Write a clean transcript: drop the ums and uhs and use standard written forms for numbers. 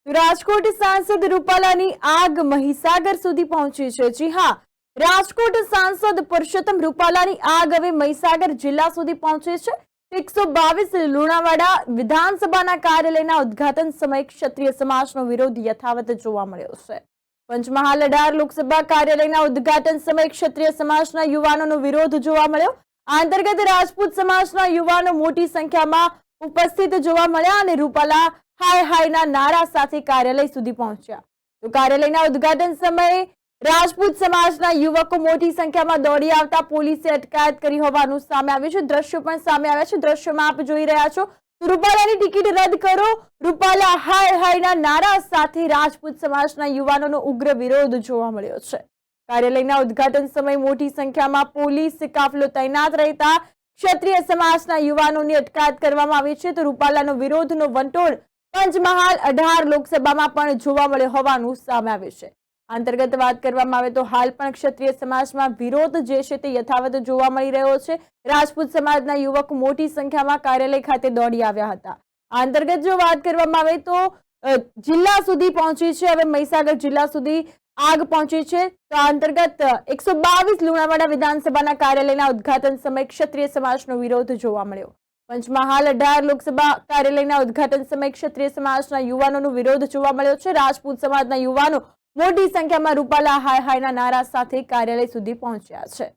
રાજકોટ સાંસદ રૂપાલાની આગ મહીસાગર સુધી પહોંચી છે। જી હા, રાજકોટ સાંસદ પુરુષોત્તમ રૂપાલાની આગ હવે મહીસાગર જિલ્લા સુધી પહોંચી છે। 122 લુણાવાડા વિધાનસભાના કાર્યાલયના ઉદ્ઘાટન સમયે ક્ષત્રિય સમાજનો વિરોધ યથાવત જોવા મળ્યો છે। પંચમહાલ 18 લોકસભા કાર્યાલયના ઉદ્ઘાટન સમયે ક્ષત્રિય સમાજના યુવાનોનો વિરોધ જોવા મળ્યો। આ અંતર્ગત રાજપૂત સમાજના યુવાનો મોટી સંખ્યામાં ઉપસ્થિત જોવા મળ્યા અને રૂપાલા હાય હાયના નારા સાથે કાર્યાલય સુધી પહોંચ્યા। તો કાર્યાલયના ઉદ્ઘાટન સમયે રાજપૂત સમાજના યુવકો મોટી સંખ્યામાં દોડી આવતા પોલીસે અટકાયત કરી હોવાનું સામે આવ્યું છે। દ્રશ્યો પણ સામે આવ્યા છે। દ્રશ્યોમાં આપ જોઈ રહ્યા છો, રૂપાલાની ટિકિટ રદ કરો, રૂપાલા હાય હાયના નારા સાથે રાજપૂત સમાજના યુવાનોનો ઉગ્ર વિરોધ જોવા મળ્યો છે। કાર્યાલયના ઉદ્ઘાટન સમયે મોટી સંખ્યામાં પોલીસ કાફલો તૈનાત રહેતા ક્ષત્રિય સમાજના યુવાનોની અટકાયત કરવામાં આવી છે। તો રૂપાલાનો વિરોધનો વંટોળ પંચમહાલ 18 લોકસભામાં પણ જોવા મળ્યો હોવાનું સામે આવ્યું છે। અંતર્ગત વાત કરવામાં આવે તો હાલ પણ ક્ષત્રિય સમાજમાં વિરોધ જે છે તે યથાવત જોવા મળી રહ્યો છે। રાજપૂત સમાજના યુવકો મોટી સંખ્યામાં કાર્યાલય ખાતે દોડી આવ્યા હતા। આ અંતર્ગત જો વાત કરવામાં આવે તો જિલ્લા સુધી પહોંચી છે, હવે મહીસાગર જિલ્લા સુધી આગ પહોંચી છે। તો આ અંતર્ગત 122 લુણાવાડા વિધાનસભાના કાર્યાલયના ઉદ્ઘાટન સમયે ક્ષત્રિય સમાજનો વિરોધ જોવા મળ્યો। પંચમહાલ 18 લોકસભા કાર્યાલયના ઉદ્ઘાટન સમયે ક્ષત્રિય સમાજના યુવાનોનો વિરોધ જોવા મળ્યો છે। રાજપૂત સમાજના યુવાનો મોટી સંખ્યામાં રૂપાલા હાય હાયના નારા સાથે કાર્યાલય સુધી પહોંચ્યા છે।